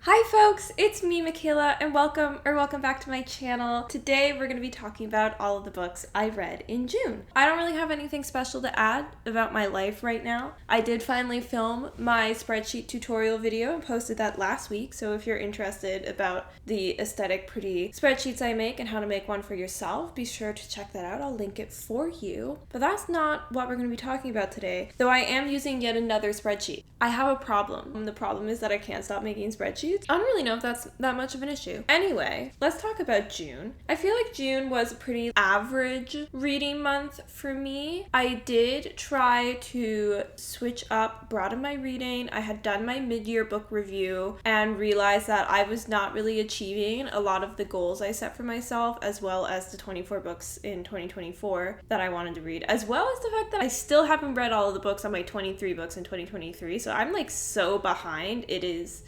Hi folks, it's me Michaela and welcome back to my channel. Today we're going to be talking about all of the books I read in June. I don't really have anything special to add about my life right now. I did finally film my spreadsheet tutorial video and posted that last week, so if you're interested about the aesthetic pretty spreadsheets I make and how to make one for yourself, be sure to check that out. I'll link it for you. But that's not what we're going to be talking about today, though I am using yet another spreadsheet. I have a problem. The problem is that I can't stop making spreadsheets. I don't really know if that's that much of an issue. Anyway, let's talk about June. I feel like June was a pretty average reading month for me. I did try to switch up, broaden my reading. I had done my mid-year book review and realized that I was not really achieving a lot of the goals I set for myself, as well as the 24 books in 2024 that I wanted to read, as well as the fact that I still haven't read all of the books on my 23 books in 2023. So I'm like so behind. It is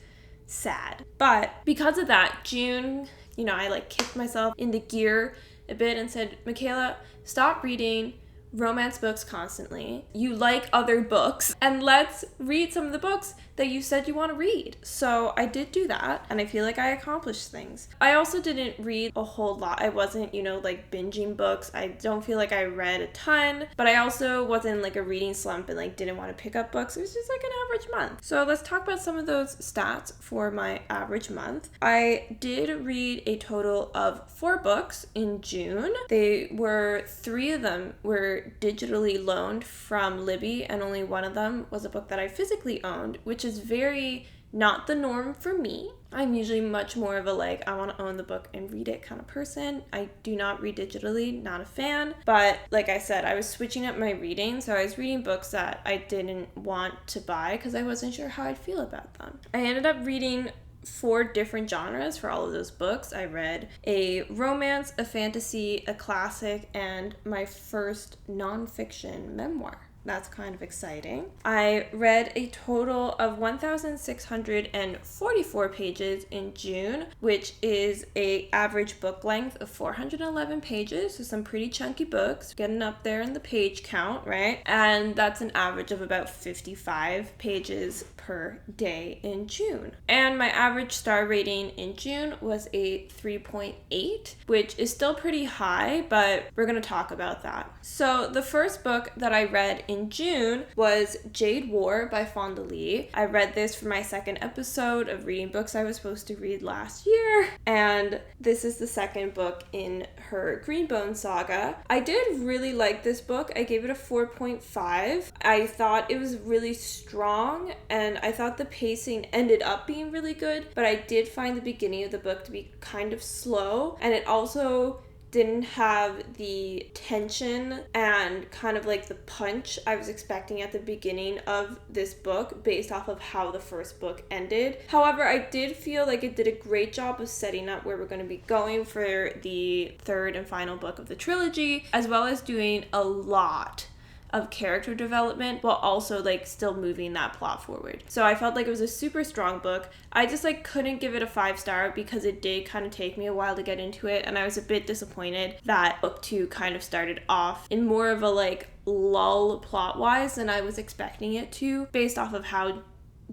sad. But because of that, June, I like kicked myself in the gear a bit and said, Michaela, stop reading romance books constantly. You like other books, and let's read some of the books that you said you want to read. So I did do that, and I feel like I accomplished things. I also didn't read a whole lot. I wasn't, like binging books. I don't feel like I read a ton, but I also wasn't in like a reading slump and like didn't want to pick up books. It was just like an average month. So let's talk about some of those stats for my average month. I did read a total of 4 books in June. Three of them were digitally loaned from Libby, and only one of them was a book that I physically owned, which is very not the norm for me. I'm usually much more of a I want to own the book and read it kind of person. I do not read digitally, not a fan. But like I said, I was switching up my reading, so I was reading books that I didn't want to buy because I wasn't sure how I'd feel about them. I ended up reading 4 different genres for all of those books. I read a romance, a fantasy, a classic, and my first nonfiction memoir. That's kind of exciting. I read a total of 1,644 pages in June, which is an average book length of 411 pages, so some pretty chunky books, getting up there in the page count, right? And that's an average of about 55 pages per day in June. And my average star rating in June was a 3.8, which is still pretty high, but we're going to talk about that. So the first book that I read in June was Jade War by Fonda Lee. I read this for my second episode of reading books I was supposed to read last year, and this is the second book in her Greenbone saga. I did really like this book. I gave it a 4.5. I thought it was really strong, and I thought the pacing ended up being really good, but I did find the beginning of the book to be kind of slow, and it also didn't have the tension and kind of like the punch I was expecting at the beginning of this book based off of how the first book ended. However, I did feel like it did a great job of setting up where we're going to be going for the third and final book of the trilogy, as well as doing a lot of character development while also still moving that plot forward. So I felt like it was a super strong book. I just couldn't give it a 5-star because it did kind of take me a while to get into it, and I was a bit disappointed that book 2 kind of started off in more of a lull plot wise than I was expecting it to, based off of how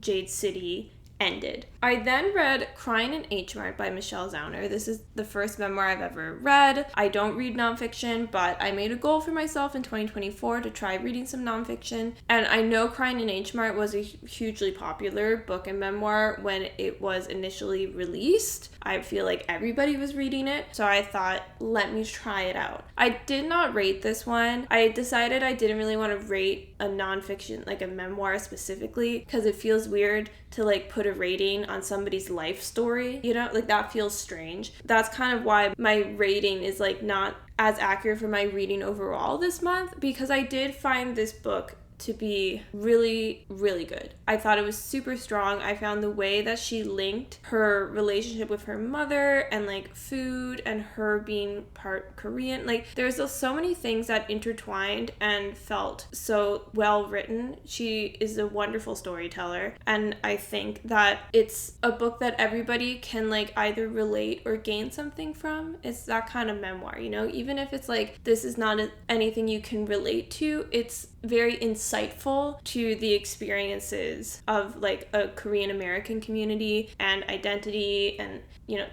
Jade City ended. I then read Crying in Hmart by Michelle Zauner. This is the first memoir I've ever read. I don't read nonfiction, but I made a goal for myself in 2024 to try reading some nonfiction. And I know Crying in Hmart was a hugely popular book and memoir when it was initially released. I feel like everybody was reading it, so I thought, let me try it out. I did not rate this one. I decided I didn't really want to rate a nonfiction, a memoir specifically, because it feels weird to put a rating on somebody's life story, that feels strange. That's kind of why my rating is not as accurate for my reading overall this month, because I did find this book to be really, really good. I thought it was super strong. I found the way that she linked her relationship with her mother and like food and her being part Korean. Like there's so many things that intertwined and felt so well written. She is a wonderful storyteller, and I think that it's a book that everybody can like either relate or gain something from. It's that kind of memoir, you know, even if it's like this is not anything you can relate to, it's very insightful to the experiences of like a Korean American community and identity, and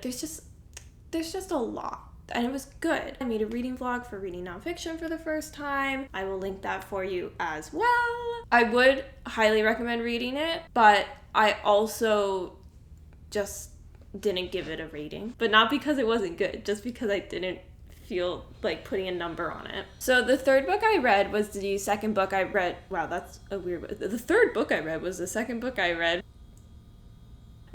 there's just a lot. And it was good. I made a reading vlog for reading nonfiction for the first time. I will link that for you as well. I would highly recommend reading it, but I also just didn't give it a rating. But not because it wasn't good, just because I didn't feel like putting a number on it. So the third book I read was the second book I read. Wow, that's a weird. The third book I read was the second book I read.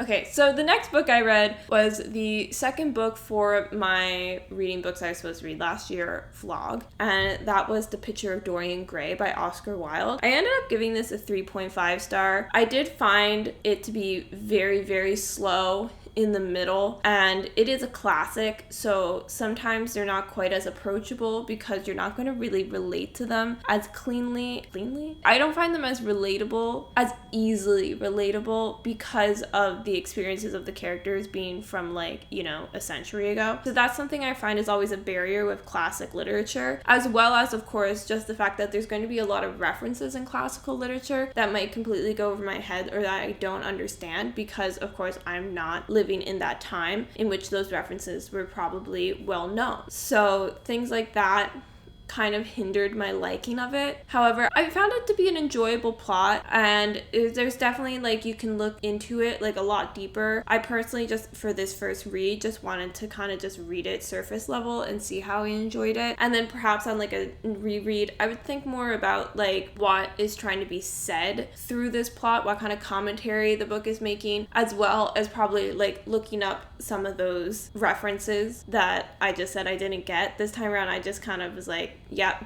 Okay, so the next book I read was the second book for my reading books I was supposed to read last year vlog, and that was The Picture of Dorian Gray by Oscar Wilde. I ended up giving this a 3.5 star. I did find it to be very, very slow in the middle, and it is a classic, so sometimes they're not quite as approachable because you're not going to really relate to them as cleanly. I don't find them as relatable, as easily relatable, because of the experiences of the characters being from like, a century ago. So that's something I find is always a barrier with classic literature, as well as, of course, just the fact that there's going to be a lot of references in classical literature that might completely go over my head or that I don't understand, because of course I'm not living in that time in which those references were probably well known. So things like that kind of hindered my liking of it. However, I found it to be an enjoyable plot, and there's definitely like you can look into it like a lot deeper. I personally just for this first read just wanted to kind of just read it surface level and see how I enjoyed it, and then perhaps on like a reread I would think more about like what is trying to be said through this plot, what kind of commentary the book is making, as well as probably like looking up some of those references that I just said I didn't get this time around. I just kind of was like,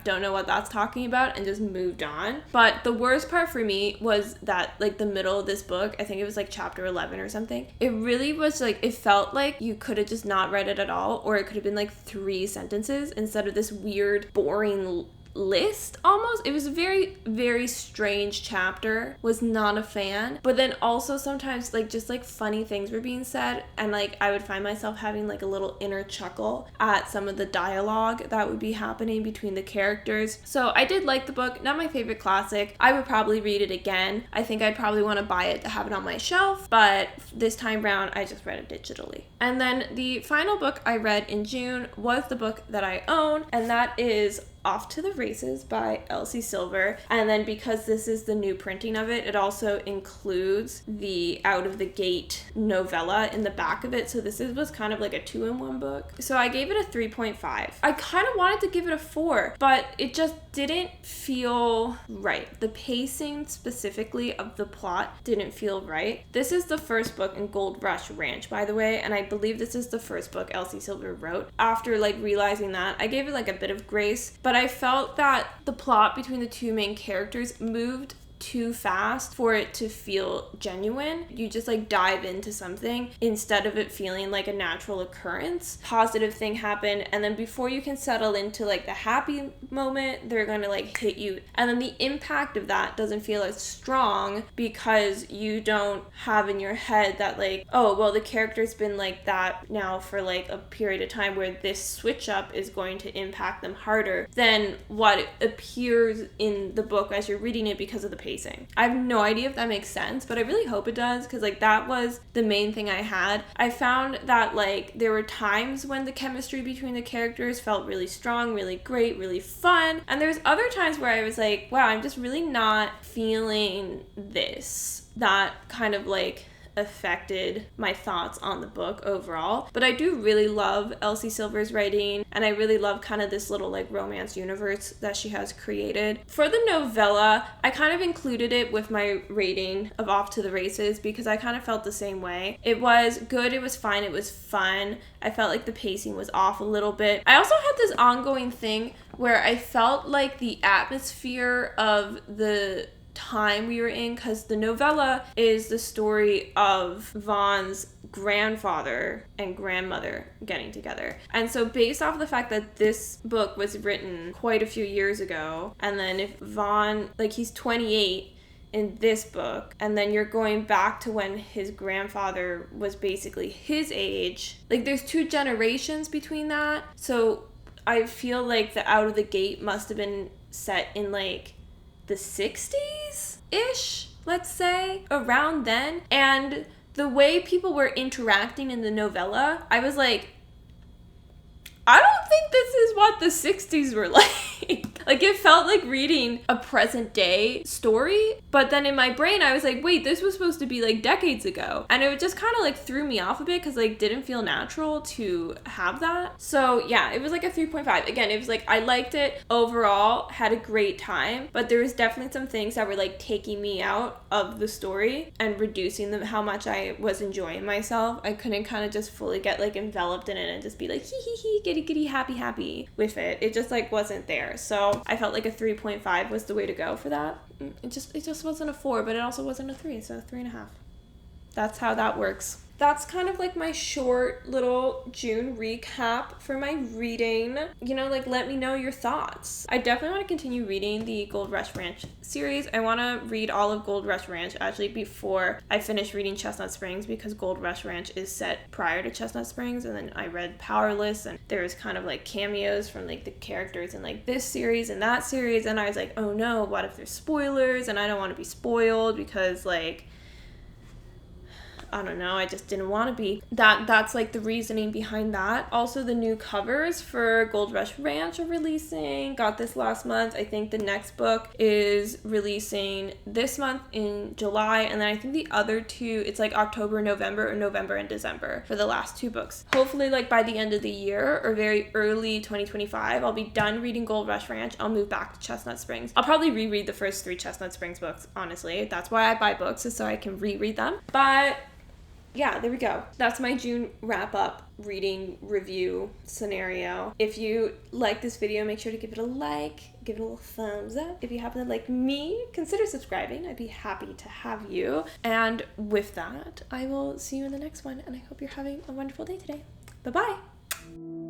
don't know what that's talking about, and just moved on. But the worst part for me was that like the middle of this book, I think it was like chapter 11 or something, it really was like, it felt like you could have just not read it at all, or it could have been like 3 sentences instead of this weird boring list almost. It was a very, very strange chapter. Was not a fan. But then also sometimes like just like funny things were being said, and like I would find myself having like a little inner chuckle at some of the dialogue that would be happening between the characters. So I did like the book. Not my favorite classic. I would probably read it again. I think I'd probably want to buy it to have it on my shelf, but this time round I just read it digitally. And then the final book I read in June was the book that I own, and that is Off to the Races by Elsie Silver. And then because this is the new printing of it, it also includes the Out of the Gate novella in the back of it. So this was kind of like a 2-in-1 book. So I gave it a 3.5. I kind of wanted to give it a 4, but it just didn't feel right. The pacing specifically of the plot didn't feel right. This is the first book in Gold Rush Ranch, by the way, and I believe this is the first book Elsie Silver wrote. After like realizing that, I gave it like a bit of grace, but I felt that the plot between the 2 main characters moved too fast for it to feel genuine. You just like dive into something instead of it feeling like a natural occurrence. Positive thing happened, and then before you can settle into like the happy moment, they're gonna like hit you, and then the impact of that doesn't feel as strong because you don't have in your head that like, oh well, the character's been like that now for like a period of time where this switch up is going to impact them harder than what appears in the book as you're reading it because of the pacing. I have no idea if that makes sense, but I really hope it does, because like that was the main thing I had. I found that like there were times when the chemistry between the characters felt really strong, really great, really fun, and there's other times where I was like, wow, I'm just really not feeling this. That kind of like affected my thoughts on the book overall. But I do really love Elsie Silver's writing, and I really love kind of this little like romance universe that she has created. For the novella, I kind of included it with my rating of Off to the Races because I kind of felt the same way. It was good, it was fine, it was fun. I felt like the pacing was off a little bit. I also had this ongoing thing where I felt like the atmosphere of the time we were in, because the novella is the story of Vaughn's grandfather and grandmother getting together. And so based off the fact that this book was written quite a few years ago, and then if Vaughn, like he's 28 in this book, and then you're going back to when his grandfather was basically his age, like there's 2 generations between that. So I feel like the Out of the Gate must have been set in like the 60s-ish, let's say, around then. And the way people were interacting in the novella, I was like, I don't think this is what the 60s were like. Like, it felt like reading a present day story, but then in my brain I was like, wait, this was supposed to be like decades ago. And it just kind of like threw me off a bit because like didn't feel natural to have that. So yeah, it was like a 3.5. Again, it was like, I liked it overall, had a great time, but there was definitely some things that were like taking me out of the story and reducing them, how much I was enjoying myself. I couldn't kind of just fully get like enveloped in it and just be like, hee hee hee, giddy giddy, happy with it. It just like wasn't there. So I felt like a 3.5 was the way to go for that. It just wasn't a 4, but it also wasn't a 3, so a 3.5. That's how that works. That's kind of like my short little June recap for my reading. You know, like, let me know your thoughts. I definitely want to continue reading the Gold Rush Ranch series. I want to read all of Gold Rush Ranch actually before I finish reading Chestnut Springs, because Gold Rush Ranch is set prior to Chestnut Springs, and then I read Powerless, and there was kind of like cameos from like the characters in like this series and that series, and I was like, oh no, what if there's spoilers? And I don't want to be spoiled because like, I don't know, I just didn't want to be. That's like the reasoning behind that. Also, the new covers for Gold Rush Ranch are releasing. Got this last month. I think the next book is releasing this month in July, and then I think the other two, it's like October, November, or November and December for the last two books. Hopefully like by the end of the year or very early 2025, I'll be done reading Gold Rush Ranch. I'll move back to Chestnut Springs. I'll probably reread the first 3 Chestnut Springs books, honestly. That's why I buy books, is so I can reread them. But yeah, there we go. That's my June wrap-up reading review scenario. If you like this video, make sure to give it a like, give it a little thumbs up. If you happen to like me, consider subscribing. I'd be happy to have you. And with that, I will see you in the next one, and I hope you're having a wonderful day today. Bye-bye.